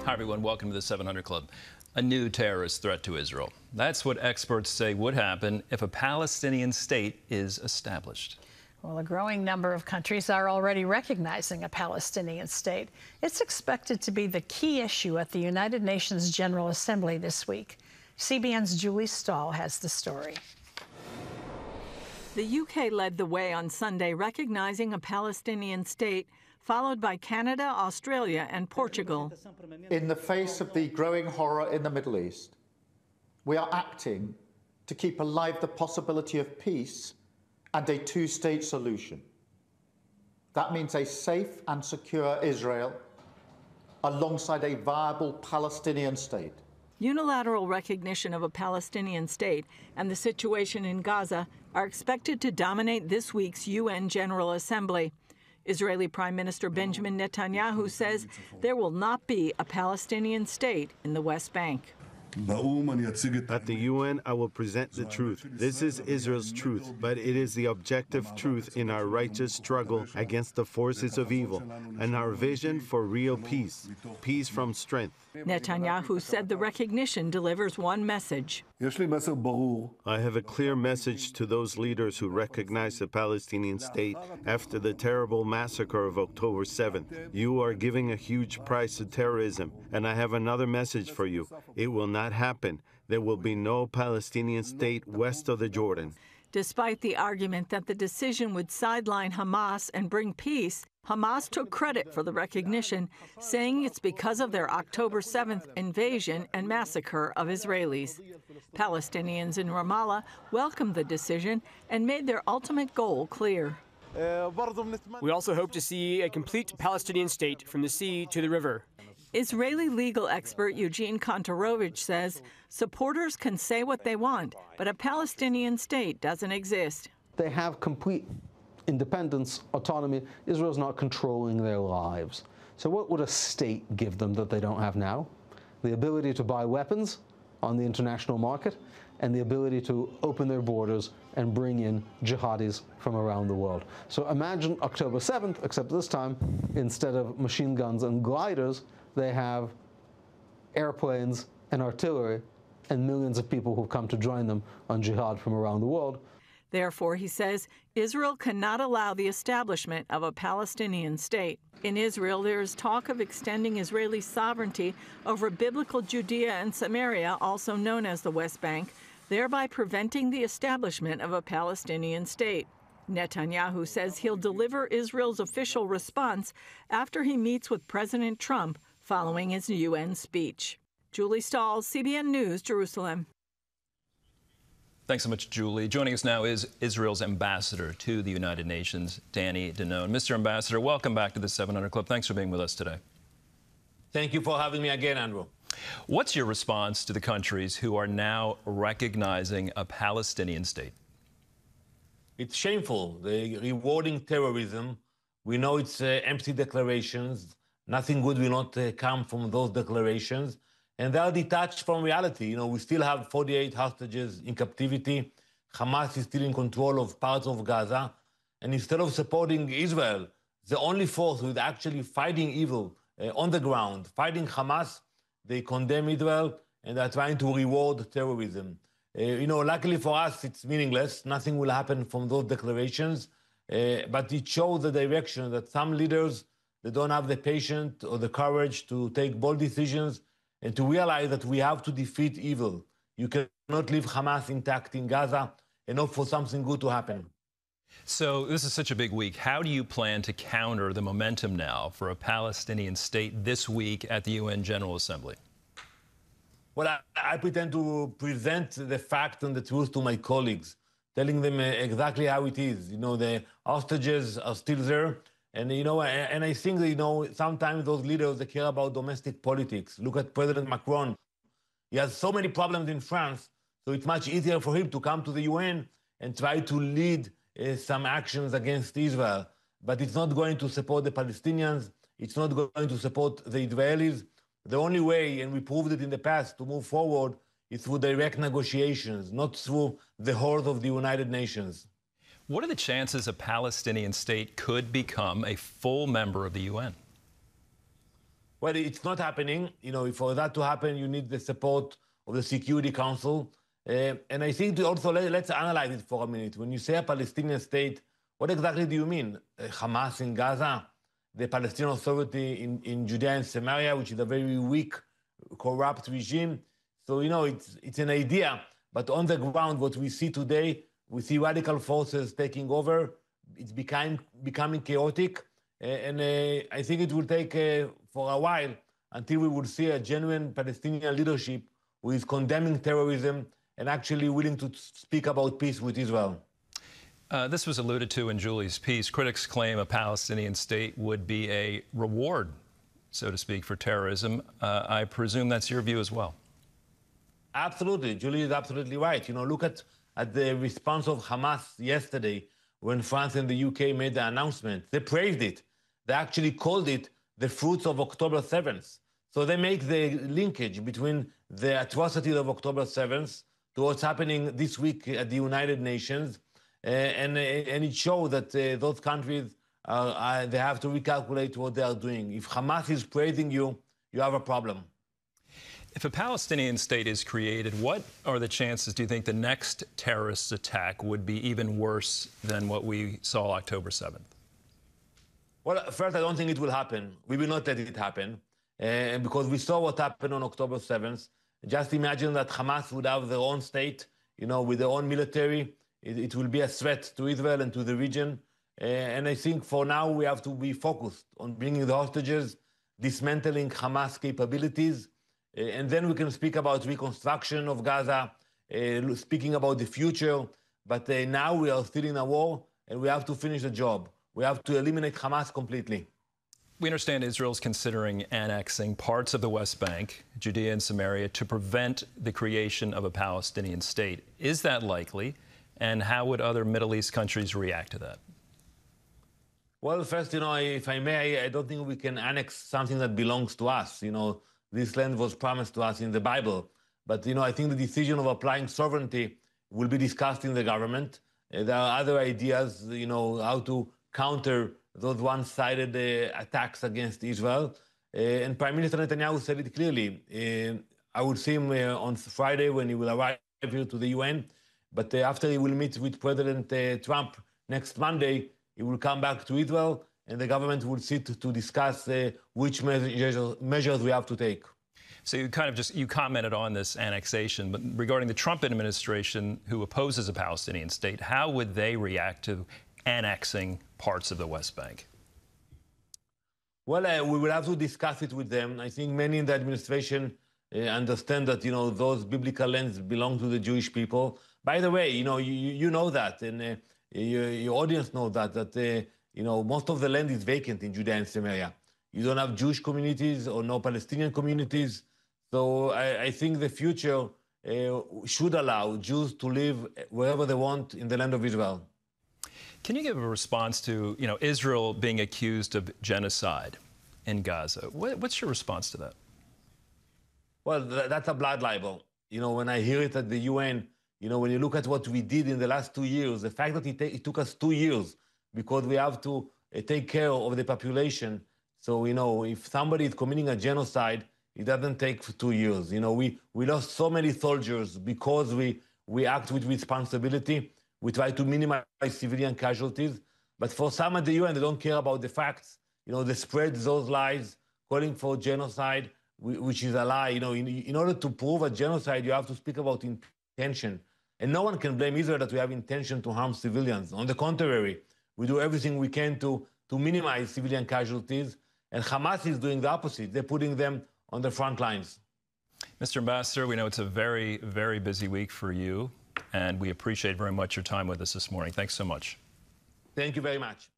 Hi, everyone. Welcome to the 700 Club. A new terrorist threat to Israel. That's what experts say would happen if a Palestinian state is established. Well, a growing number of countries are already recognizing a Palestinian state. It's expected to be the key issue at the United Nations General Assembly this week. CBN's Julie Stahl has the story. The UK led the way on Sunday, recognizing a Palestinian state, followed by Canada, Australia, and Portugal. In the face of the growing horror in the Middle East, we are acting to keep alive the possibility of peace and a two-state solution. That means a safe and secure Israel alongside a viable Palestinian state. Unilateral recognition of a Palestinian state and the situation in Gaza are expected to dominate this week's UN General Assembly. Israeli Prime Minister Benjamin Netanyahu says there will not be a Palestinian state in the West Bank. At the UN, I will present the truth. This is Israel's truth, but it is the objective truth in our righteous struggle against the forces of evil and our vision for real peace, peace from strength. Netanyahu said the recognition delivers one message. I have a clear message to those leaders who recognize the Palestinian state after the terrible massacre of October 7th. You are giving a huge price to terrorism, and I have another message for you. It will not happen. There will be no Palestinian state west of the Jordan. Despite the argument that the decision would sideline Hamas and bring peace, Hamas took credit for the recognition, saying it's because of their October 7th invasion and massacre of Israelis. Palestinians in Ramallah welcomed the decision and made their ultimate goal clear. We also hope to see a complete Palestinian state from the sea to the river. Israeli legal expert Eugene Kontorovich says supporters can say what they want, but a Palestinian state doesn't exist. They have complete independence, autonomy. Israel's not controlling their lives. So what would a state give them that they don't have now? The ability to buy weapons on the international market and the ability to open their borders and bring in jihadis from around the world. So imagine October 7th, except this time, instead of machine guns and gliders, they have airplanes and artillery and millions of people who've come to join them on jihad from around the world. Therefore, he says, Israel cannot allow the establishment of a Palestinian state. In Israel, there is talk of extending Israeli sovereignty over biblical Judea and Samaria, also known as the West Bank, thereby preventing the establishment of a Palestinian state. Netanyahu says he'll deliver Israel's official response after he meets with President Trump following his UN speech. Julie Stahl, CBN News, Jerusalem. Thanks so much, Julie. Joining us now is Israel's ambassador to the United Nations, Danny Danon. Mr. Ambassador, welcome back to the 700 Club. Thanks for being with us today. Thank you for having me again, Andrew. What's your response to the countries who are now recognizing a Palestinian state? It's shameful. They're rewarding terrorism. We know it's empty declarations. Nothing good will not come from those declarations. And they are detached from reality. You know, we still have 48 hostages in captivity. Hamas is still in control of parts of Gaza. And instead of supporting Israel, the only force who is actually fighting evil on the ground, fighting Hamas, they condemn Israel and are trying to reward terrorism. You know, luckily for us, it's meaningless. Nothing will happen from those declarations. But it shows the direction that some leaders, they don't have the patience or the courage to take bold decisions and to realize that we have to defeat evil. You cannot leave Hamas intact in Gaza and hope for something good to happen. So this is such a big week. How do you plan to counter the momentum now for a Palestinian state this week at the UN General Assembly? Well, I pretend to present the fact and the truth to my colleagues, telling them exactly how it is. You know, the hostages are still there. And, you know, and I think, you know, sometimes those leaders, they care about domestic politics. Look at President Macron. He has so many problems in France, so it's much easier for him to come to the UN and try to lead some actions against Israel. But it's not going to support the Palestinians. It's not going to support the Israelis. The only way, and we proved it in the past, to move forward is through direct negotiations, not through the hordes of the United Nations. What are the chances a Palestinian state could become a full member of the UN? Well, it's not happening. For that to happen, you need the support of the Security Council. And I think also let's analyze it for a minute. When you say a Palestinian state, what exactly do you mean? Hamas in Gaza, the Palestinian Authority in Judea and Samaria, which is a very weak, corrupt regime. So, it's an idea. But on the ground, what we see today, we see radical forces taking over. It's becoming chaotic. And I think it will take for a while until we will see a genuine Palestinian leadership who is condemning terrorism and actually willing to speak about peace with Israel. This was alluded to in Julie's piece. Critics claim a Palestinian state would be a reward, so to speak, for terrorism. I presume that's your view as well. Absolutely. Julie is absolutely right. Look at the response of Hamas yesterday when France and the UK made the announcement. They praised it. They actually called it the fruits of October 7th. So they make the linkage between the atrocities of October 7th to what's happening this week at the United Nations. And it shows that those countries, they have to recalculate what they are doing. If Hamas is praising you, you have a problem. If a Palestinian state is created, what are the chances, do you think, the next terrorist attack would be even worse than what we saw October 7th? Well, first, I don't think it will happen. We will not let it happen because we saw what happened on October 7th. Just imagine that Hamas would have their own state, with their own military. It will be a threat to Israel and to the region. And I think for now, we have to be focused on bringing the hostages, dismantling Hamas capabilities, and then we can speak about reconstruction of Gaza, speaking about the future. But now we are still in a war, and we have to finish the job. We have to eliminate Hamas completely. We understand Israel's considering annexing parts of the West Bank, Judea and Samaria, to prevent the creation of a Palestinian state. Is that likely? And how would other Middle East countries react to that? Well, first, if I may, I don't think we can annex something that belongs to us. This land was promised to us in the Bible. But, I think the decision of applying sovereignty will be discussed in the government. There are other ideas, how to counter those one-sided attacks against Israel. And Prime Minister Netanyahu said it clearly. I will see him on Friday when he will arrive here to the UN. But after he will meet with President Trump next Monday, he will come back to Israel, and the government will sit to discuss which measures we have to take. So you commented on this annexation, but regarding the Trump administration, who opposes a Palestinian state, how would they react to annexing parts of the West Bank? Well, we will have to discuss it with them. I think many in the administration understand that, those biblical lands belong to the Jewish people. By the way, you know that, and your audience knows that most of the land is vacant in Judea and Samaria. You don't have Jewish communities or no Palestinian communities. So I think the future should allow Jews to live wherever they want in the land of Israel. Can you give a response to, Israel being accused of genocide in Gaza? What's your response to that? Well, that's a blood libel. When I hear it at the UN, when you look at what we did in the last 2 years, the fact that it took us 2 years because we have to take care of the population. So, if somebody is committing a genocide, it doesn't take 2 years. We lost so many soldiers because we act with responsibility. We try to minimize civilian casualties. But for some at the UN, they don't care about the facts. They spread those lies, calling for genocide, which is a lie. In order to prove a genocide, you have to speak about intention. And no one can blame Israel that we have intention to harm civilians. On the contrary, we do everything we can to minimize civilian casualties. And Hamas is doing the opposite. They're putting them on the front lines. Mr. Ambassador, we know it's a very, very busy week for you, and we appreciate very much your time with us this morning. Thanks so much. Thank you very much.